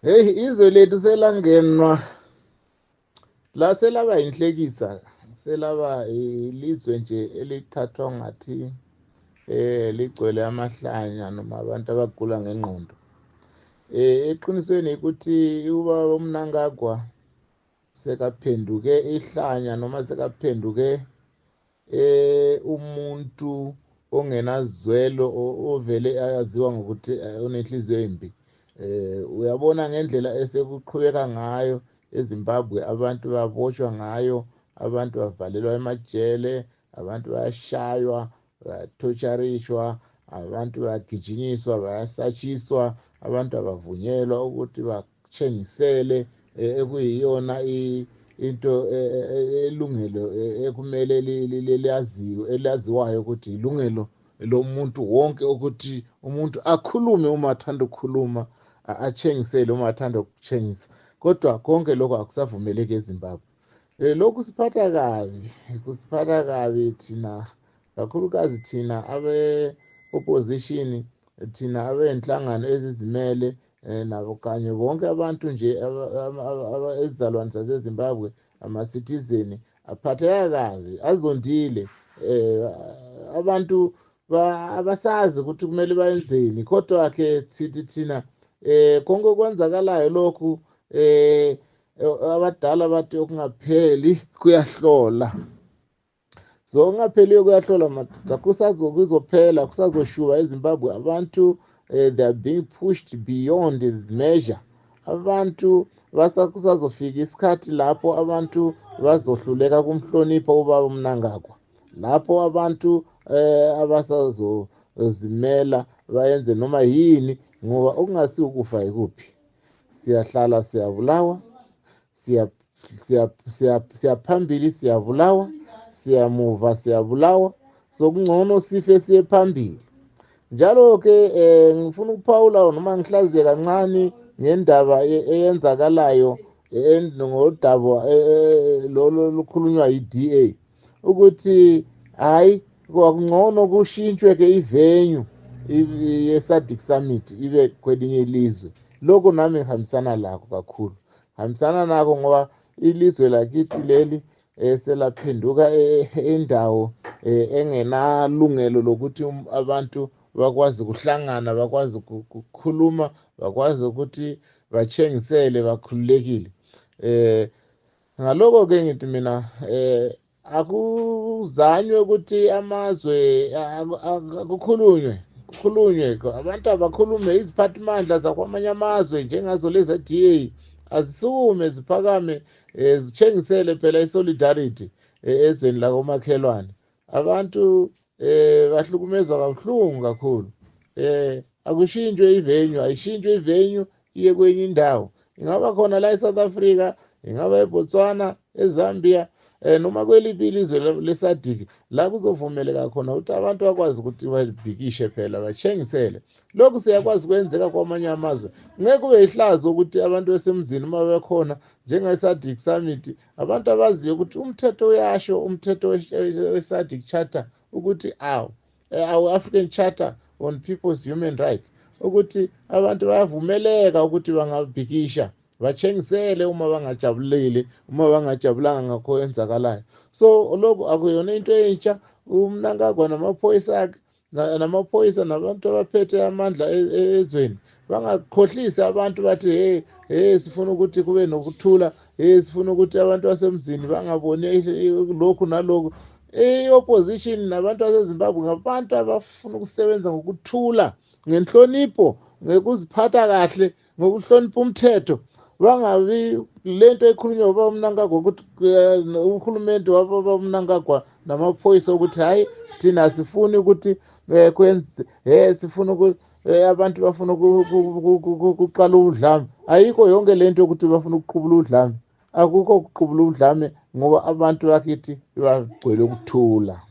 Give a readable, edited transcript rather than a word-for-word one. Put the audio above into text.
Hey, izwe lethu selangenwa la selaba inhlekisa, selaba ilizwe nje elithathwa ngathi ligcwele amahlanya noma abantu abagula ngengqondo. Eqinisweni ukuthi ubaba uMnangagwa sekaphenduke ihlanya noma sekaphenduke umuntu ongenazwelo ovele ayaziwa ngokuthi unenhliziyo embi. Uyabona ngendlela esekuqhubeka ngayo eZimbabwe, abantu baboshwa ngayo, abantu bavalelwa emajele, abantu bayashaywa, bayathotsharishwa, abantu bayagijinyiswa, bayasatshiswa, abantu abavunyelwa ukuthi batshengisele ekuyiyona into elungelo ekumele elaziwayo ukuthi ilungelo lomuntu wonke ukuthi umuntu akhulume uma athanda ukukhuluma, atshengisele uma athanda ukutshengisa. Kodwa konke lokho akusavumeleki eZimbabwe. Lokhu kusiphatha kabi thina, kakhulukazi thina abe-opposition, thina abenhlangano ezizimele, nabo kanye bonke abantu nje ezizalwane zaseZimbabwe, ama-citizen aphatheka kabi, azondile. Abantu abasazi ukuthi kumele bayenzeni, kodwa-ke sithi thina konke okwenzakalayo lokhu abadala bathi okungapheli kuyahlola. So okungapheliyo kuyahlola madoda, kuzophela, kusazoshuba eZimbabwe. Abantu they are being pushed beyond measure. Abantu kusazofika isikhathi lapho abantu bazohluleka kumhlonipha ubaba uMnangagwa, lapho abantu abasazozimela bayenze noma yini, ngoba okungasi ukufa ikuphi. Siyahlala siyabulawa, siyaphambili siyabulawa, siyamuva siyabulawa. Sokungcono sife siye phambili. Njalo-ke ngifuna ukuphawula noma ngihlaziye kancane ngendaba eyenzakalayo ngodaba lukhulunywa yi-DA ukuthi hayi kwakungcono kushintshwe-ke ivenue ye-SADC Summit ibe kwelinye ilizwe. Lokho nami ngihambisana lakho kakhulu, hambisana nakho ngoba ilizwe lakithi leli selaphenduka indawo engenalungelo lokuthi abantu bakwazi ukuhlangana, bakwazi ukukhuluma, bakwazi ukuthi batshengisele bakhululekile. Ngaloko-ke ngithi mina akuzanywe ukuthi amazwe kukhulunywe, abantu abakhulume, iziphathimandla zakwamanye amazwe njengazo leza DA azisukume ziphakame, zitshengisele phela isolidarity ezweni lakomakhelwane. Abantu bahlukumezwa kabuhlungu kakhulu. Akushintshwe ivenue, ayishintshwe ivenue iye kwenye indawo. Ingaba khona la eSouth Africa, ingaba eBotswana, eZambia, noma kweliphi ilizwe leSADC, la kuzovumeleka khona ukuthi abantu bakwazi ukuthi babhikishe phela batshengisele. Lokhu siyakwazi kwenzeka kwamanye amazwe. Ngeke kube yihlazo ukuthi abantu besemzini uma bekhona njenge-SADC Summit, abantu abaziyo ukuthi umthetho uyasho, umthetho we-SADC Charter ukuthi our African Charter on People's Human Rights, ukuthi abantu bayavumeleka ukuthi bangabhikisha, batshengisele uma bangajabulile, uma bangajabulanga ngakho kwenzakalayo. So lokho akuyona into entsha. uMnangagwa namaphoyisa nabantu abaphethe amandla ezweni bangakhohlisi abantu bathi sifuna ukuthi kube nokuthula, sifuna ukuthi abantu basemzini bangaboni lokhu nalokhu. I-opposition nabantu baseZimbabwe ngabantu abafuna ukusebenza ngokuthula, ngenhlonipho, ngokuziphatha kahle, ngokuhlonipha umthetho. Bangabi lento ekhulunywa ubaba uMnangagwa ukuthi uhulumende wababa uMnangagwa namaphoyisa ukuthi hayi thina sifuni ukuthi kwenze sifuna ukuthi abantu bafuna ukuqala udlame. Ayikho yonke lento ukuthi bafuna ukuqhubula udlame. Akukho ukuqhubula udlame ngoba abantu bakithi bagcwele ukuthula.